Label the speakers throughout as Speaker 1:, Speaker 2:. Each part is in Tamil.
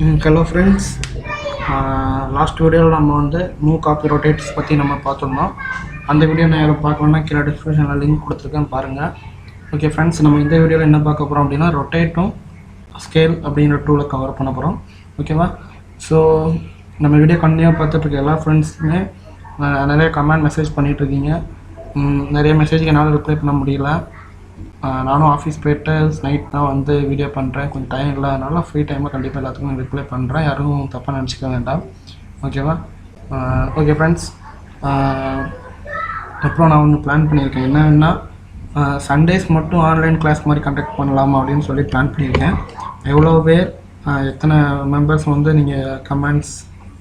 Speaker 1: Hello friends. Last video நம்ம வந்து மூவ் காப்பி ரொட்டேட்ஸ் பற்றி நம்ம பார்த்துருந்தோம். அந்த வீடியோ நான் யாரும் பார்க்கணுன்னா கீழே டிஸ்கிரிப்ஷனில் லிங்க் கொடுத்துருக்கேன் பாருங்கள். ஓகே ஃப்ரெண்ட்ஸ், நம்ம இந்த வீடியோவில் என்ன பார்க்க போகிறோம் அப்படின்னா ரொட்டேட்டும் ஸ்கேல் அப்படின்ற டூலை கவர் பண்ண போகிறோம். ஓகேவா? ஸோ நம்ம வீடியோ கண்டினியூவாக பார்த்துட்ருக்க எல்லா ஃப்ரெண்ட்ஸுமே நிறைய கமெண்ட் மெசேஜ் பண்ணிகிட்ருக்கீங்க. நிறைய மெசேஜுக்கு என்னால் ரிப்ளை பண்ண முடியல. நானும் ஆஃபீஸ் போய்ட்டு நைட் தான் வந்து வீடியோ பண்ணுறேன். கொஞ்சம் டைம் இல்லை, அதனால் ஃப்ரீ டைமில் கண்டிப்பாக எல்லாத்துக்கும் ரிப்ளை பண்ணுறேன். யாரும் தப்பாக நினச்சிக்க வேண்டாம். ஓகேவா? ஓகே ஃப்ரெண்ட்ஸ், அப்புறம் நான் ஒன்று பிளான் பண்ணியிருக்கேன். என்னன்னா சண்டேஸ் மட்டும் ஆன்லைன் கிளாஸ் மாதிரி கண்டக்ட் பண்ணலாமா அப்படின்னு சொல்லி பிளான் பண்ணியிருக்கேன். எவ்வளோ பேர் எத்தனை மெம்பர்ஸ் வந்து நீங்கள் கமெண்ட்ஸ்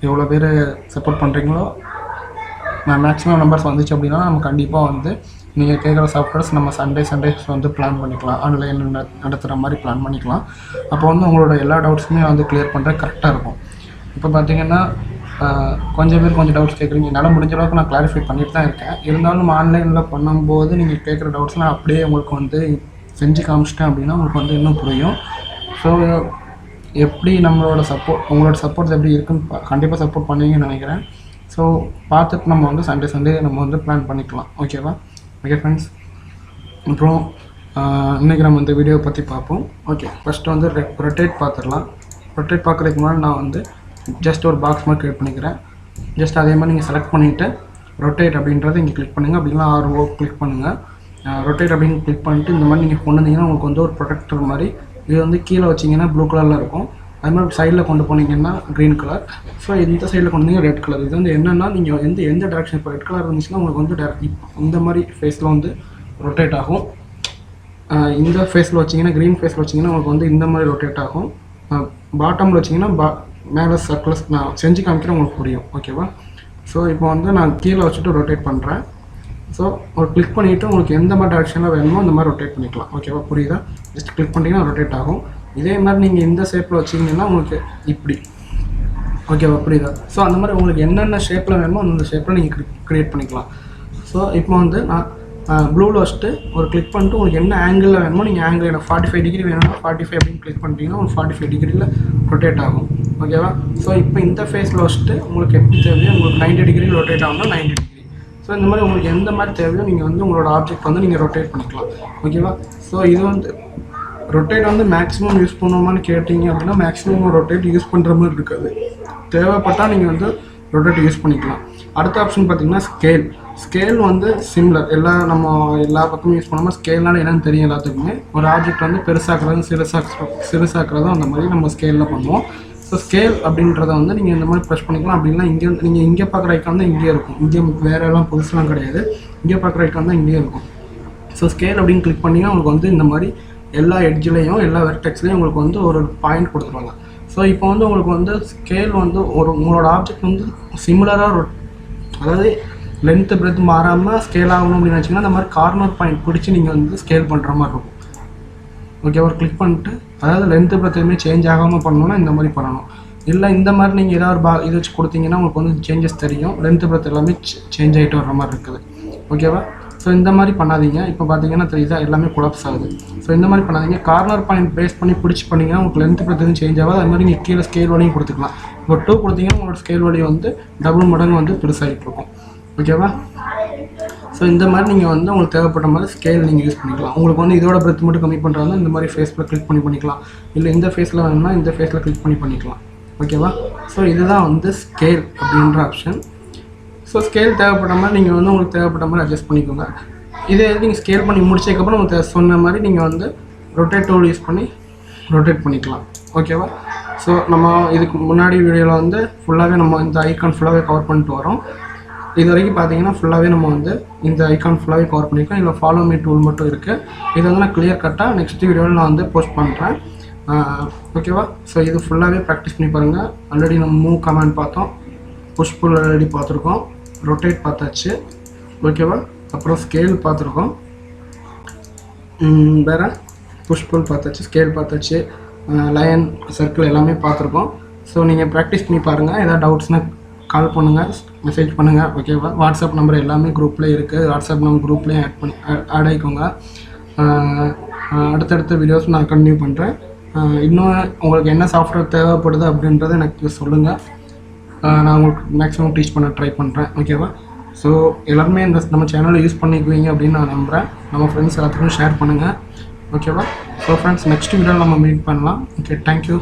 Speaker 1: எவ்வளோ பேர் சப்போர்ட் பண்ணுறீங்களோ மேக்ஸிமம் நம்பர்ஸ் வந்துச்சு அப்படின்னா நம்ம கண்டிப்பாக வந்து நீங்கள் கேட்குற சாஃப்ட்வேர்ஸ் நம்ம சண்டேஸ் வந்து பிளான் பண்ணிக்கலாம். ஆன்லைனில் நடத்துகிற மாதிரி பிளான் பண்ணிக்கலாம். அப்போ வந்து உங்களோட எல்லா டவுட்ஸுமே வந்து கிளியர் பண்ணுற கரெக்டாக இருக்கும். இப்போ பார்த்தீங்கன்னா கொஞ்சம் பேர் கொஞ்சம் டவுட்ஸ் கேட்குறீங்க. என்னால் முடிஞ்ச அளவுக்கு நான் கிளாரிஃபை பண்ணிட்டு தான் இருக்கேன். இருந்தாலும் நம்ம ஆன்லைனில் பண்ணும்போது நீங்கள் கேட்குற டவுட்ஸ் நான் அப்படியே உங்களுக்கு வந்து செஞ்சு காமிச்சிட்டேன் அப்படின்னா உங்களுக்கு வந்து இன்னும் புரியும். ஸோ எப்படி நம்மளோட உங்களோட சப்போர்ட்ஸ் எப்படி இருக்குன்னு கண்டிப்பாக சப்போர்ட் பண்ணுவீங்கன்னு நினைக்கிறேன். ஸோ பார்த்துட்டு நம்ம வந்து சண்டே நம்ம வந்து பிளான் பண்ணிக்கலாம். ஓகேவா? ஓகே ஃப்ரெண்ட்ஸ், அப்புறம் இன்றைக்கி நம்ம இந்த வீடியோவை பற்றி பார்ப்போம். ஓகே, ஃபஸ்ட்டு வந்து ரொட்டேட் பார்த்துடலாம். ரொட்டேட் பார்க்குறதுக்கு முன்னாடி நான் வந்து ஜஸ்ட் ஒரு பாக்ஸ் மாதிரி க்ரியேட் பண்ணிக்கிறேன். ஜஸ்ட் அதே மாதிரி நீங்கள் செலக்ட் பண்ணிவிட்டு ரொட்டேட் அப்படின்றத இங்கே கிளிக் பண்ணுங்கள். அப்படின்னா RO கிளிக் பண்ணுங்கள். ரொட்டேட் அப்படின்னு கிளிக் பண்ணிட்டு இந்த மாதிரி நீங்கள் கொண்டு வந்தீங்கன்னா உங்களுக்கு வந்து ஒரு ப்ரொடெக்டர் மாதிரி இது வந்து கீழே வச்சிங்கன்னா ப்ளூ கலரில் இருக்கும். அது மாதிரி சைடில் கொண்டு போனீங்கன்னா க்ரீன் கலர். ஸோ இந்த சைடில் கொண்டு வந்தீங்கன்னா ரெட் கலர். இது வந்து என்னென்னா நீங்கள் எந்த டேரக்ஷன் இப்போ ரெட் கலர் இருந்துச்சுன்னா உங்களுக்கு வந்து இந்த மாதிரி ஃபேஸில் வந்து ரொட்டேட் ஆகும். இந்த ஃபேஸில் வச்சிங்கன்னா க்ரீன் ஃபேஸில் வச்சிங்கன்னா உங்களுக்கு வந்து இந்த மாதிரி ரொட்டேட் ஆகும். பாட்டமில் வச்சிங்கன்னா மேலே சர்க்கிள்ஸ் நான் செஞ்சு காமிக்கிறேன், உங்களுக்கு புரியும். ஓகேவா? ஸோ இப்போ வந்து நான் கீழே வச்சுட்டு ரொட்டேட் பண்ணுறேன். ஸோ ஒரு கிளிக் பண்ணிவிட்டு உங்களுக்கு எந்த மாதிரி டேரக்ஷனில் வேணுமோ அந்த மாதிரி ரொட்டேட் பண்ணிக்கலாம். ஓகேவா? புரியுதா? ஜஸ்ட் கிளிக் பண்ணிங்கன்னா ரொட்டேட் ஆகும். இதே மாதிரி நீங்கள் இந்த ஷேப்பில் வச்சிங்கன்னா உங்களுக்கு இப்படி. ஓகேவா? புரியுதா? ஸோ அந்த மாதிரி உங்களுக்கு என்னென்ன ஷேப்பில் வேணுமோ அந்த ஷேப்பில் நீங்கள் க்ரியேட் பண்ணிக்கலாம். ஸோ இப்போ வந்து நான் ப்ளூவில் வச்சுட்டு ஒரு கிளிக் பண்ணிட்டு உங்களுக்கு என்ன ஆங்கிளில் வேணுமோ நீங்கள் ஆங்கிள் எனக்கு 45 டிகிரி வேணும்னா 45 அப்படின்னு கிளிக் பண்ணிட்டீங்கன்னா உங்களுக்கு 45 டிகிரியில் ரொட்டேட் ஆகும். ஓகேவா? ஸோ இப்போ இந்த ஃபேஸில் வச்சுட்டு உங்களுக்கு எப்படி தேவையோ உங்களுக்கு 90 டிகிரி ரொட்டேட் ஆகும்னா 90 டிகிரி. ஸோ இந்த மாதிரி உங்களுக்கு எந்த மாதிரி தேவையோ நீங்கள் வந்து உங்களோட ஆப்ஜெக்ட் வந்து நீங்கள் ரொட்டேட் பண்ணிக்கலாம். ஓகேவா? ஸோ இது வந்து ரொட்டேட் வந்து மேக்ஸிமம் யூஸ் பண்ணுவோமான்னு கேட்டிங்க அப்படின்னா மேக்ஸிமம் ரொட்டேட் யூஸ் பண்ணுற மாதிரி இருக்காது. தேவைப்பட்டால் நீங்கள் வந்து ரொட்டேட் யூஸ் பண்ணிக்கலாம். அடுத்த ஆப்ஷன் பார்த்தீங்கன்னா ஸ்கேல் வந்து சிம்லர் எல்லா பக்கமும் யூஸ் பண்ணாமல் ஸ்கேல்னால் என்னென்னு தெரியும் எல்லாத்துக்குமே. ஒரு ஆப்ஜெக்ட் வந்து பெருசாக்குறதும் சிறுசாக்குறதும் அந்த மாதிரி நம்ம ஸ்கேலில் பண்ணுவோம். ஸோ ஸ்கேல் அப்படின்றத வந்து நீங்கள் இந்த மாதிரி ப்ரெஸ் பண்ணிக்கலாம். அப்படின்னா நீங்கள் இங்கே பார்க்குற ஐக்கான் தான் இங்கேயே இருக்கும். இங்கே வேறு எல்லாம் புதுசுலாம் கிடையாது. இங்கே பார்க்குற ஐக்கான் தான் இங்கேயே இருக்கும். ஸோ ஸ்கேல் அப்படின்னு கிளிக் பண்ணிங்கன்னா உங்களுக்கு வந்து இந்த மாதிரி எல்லா எட்ஜ்லேயும் எல்லா வெர்டெக்ஸ்லேயும் உங்களுக்கு வந்து ஒரு பாயிண்ட் கொடுத்துருவாங்க. ஸோ இப்போ வந்து உங்களுக்கு வந்து ஸ்கேல் வந்து உங்களோட ஆப்ஜெக்ட் வந்து சிமிலராக அதாவது லென்த்து பிரெத் மாறாமல் ஸ்கேல் ஆகணும் அப்படின்னு வச்சிங்கன்னா இந்த மாதிரி கார்னர் பாயிண்ட் பிடிச்சி நீங்கள் வந்து ஸ்கேல் பண்ணுற மாதிரி இருக்கும். ஓகே, ஒரு கிளிக் பண்ணிட்டு அதாவது லென்த்து பிரெத் எதுவுமே சேஞ்ச் ஆகாமல் பண்ணணும்னா இந்த மாதிரி பண்ணணும். இல்லை இந்த மாதிரி நீங்கள் ஏதாவது இது வச்சு கொடுத்தீங்கன்னா உங்களுக்கு வந்து சேஞ்சஸ் தெரியும். லென்த்து பிரெத் எல்லாமே சேஞ்ச் ஆகிட்டு வர்ற மாதிரி இருக்குது. ஓகேவா? ஸோ இந்த மாதிரி பண்ணாதீங்க. இப்போ பார்த்தீங்கன்னா இதாக எல்லாமே கொலாப்ஸ் ஆகுது. ஸோ இந்த மாதிரி பண்ணாதீங்க. கார்னர் பாயிண்ட் பேஸ் பண்ணி பிடிச்சி பண்ணிங்கன்னா உங்களுக்கு லென்த் பிரச்சனை சேஞ்ச் ஆகாது. அது மாதிரி நீங்கள் கீழே ஸ்கேல் வழியும் கொடுத்துக்கலாம். இப்போ 2 கொடுத்தீங்கன்னா உங்களோட ஸ்கேல் வழி வந்து டபுள் மடங்கு வந்து பெருசாகிட்டு இருக்கும். ஓகேவா? ஸோ இந்த மாதிரி நீங்கள் வந்து உங்களுக்கு தேவைப்பட்ட மாதிரி ஸ்கேல் நீங்கள் யூஸ் பண்ணிக்கலாம். உங்களுக்கு வந்து இதோட பிரெத் மட்டும் கம்மி பண்ணுறாங்க இந்த மாதிரி ஃபேஸில் கிளிக் பண்ணிக்கலாம். இல்லை இந்த ஃபேஸில் வேணும்னா இந்த ஃபேஸில் கிளிக் பண்ணிக்கலாம். ஓகேவா? ஸோ இதுதான் வந்து ஸ்கேல் அப்படின்ற ஆப்ஷன். ஸோ ஸ்கேல் தேவைப்பட்ட மாதிரி நீங்கள் வந்து உங்களுக்கு தேவைப்பட்ட மாதிரி அட்ஜஸ்ட் பண்ணிக்கோங்க. இதே நீங்கள் ஸ்கேல் பண்ணி முடிச்சதுக்கப்புறம் உங்களுக்கு சொன்ன மாதிரி நீங்கள் வந்து ரொட்டேட் டூல் யூஸ் பண்ணி ரொட்டேட் பண்ணிக்கலாம். ஓகேவா? ஸோ நம்ம இதுக்கு முன்னாடி வீடியோவில் வந்து ஃபுல்லாகவே நம்ம இந்த ஐக்கான் ஃபுல்லாகவே கவர் பண்ணிட்டு வரோம். இது வரைக்கும் பார்த்தீங்கன்னா ஃபுல்லாகவே நம்ம வந்து இந்த ஐக்கான் ஃபுல்லாகவே கவர் பண்ணியிருக்கோம். இதில் ஃபாலோ மீ டூல் மட்டும் இருக்குது. இது வந்து நான் கிளியர் கட்டாக நெக்ஸ்ட் வீடியோவில் நான் வந்து போஸ்ட் பண்ணுறேன். ஓகேவா? ஸோ இது ஃபுல்லாகவே ப்ராக்டிஸ் பண்ணி பாருங்கள். ஆல்ரெடி நம்ம மூவ் கமாண்ட் பார்த்தோம், புஷ் புல் ஆல்ரெடி பார்த்துருக்கோம், ரொட்டேட் பார்த்தாச்சு. ஓகேவா? அப்புறம் ஸ்கேல் பார்த்துருக்கோம், வேறு புஷ் புல் பார்த்தாச்சு, ஸ்கேல் பார்த்தாச்சு, லைன் சர்க்கிள் எல்லாமே பார்த்துருக்கோம். ஸோ நீங்கள் ப்ராக்டிஸ் பண்ணி பாருங்கள். ஏதாவது டவுட்ஸ்னால் கால் பண்ணுங்கள், மெசேஜ் பண்ணுங்கள். ஓகேவா? வாட்ஸ்அப் நம்பர் எல்லாமே குரூப்லேயே இருக்குது. வாட்ஸ்அப் நம்பர் குரூப்லேயும் ஆட் ஆகிக்கோங்க. அடுத்தடுத்த வீடியோஸ் நான் கண்டினியூ பண்ணுறேன். இன்னும் உங்களுக்கு என்ன சாஃப்ட்வேர் தேவைப்படுது அப்படின்றத எனக்கு சொல்லுங்கள். நான் உங்களுக்கு மேக்ஸிமம் டீச் பண்ண ட்ரை பண்ணுறேன். ஓகேவா? ஸோ எல்லாருமே நம்ம சேனலை யூஸ் பண்ணிக்குவீங்க அப்படின்னு நான் நம்புகிறேன். நம்ம ஃப்ரெண்ட்ஸ் எல்லாத்துக்கும் ஷேர் பண்ணுங்கள். ஓகேவா? ஸோ ஃப்ரெண்ட்ஸ், நெக்ஸ்ட் வீடியோவில் நம்ம மீட் பண்ணலாம். Okay, thank you.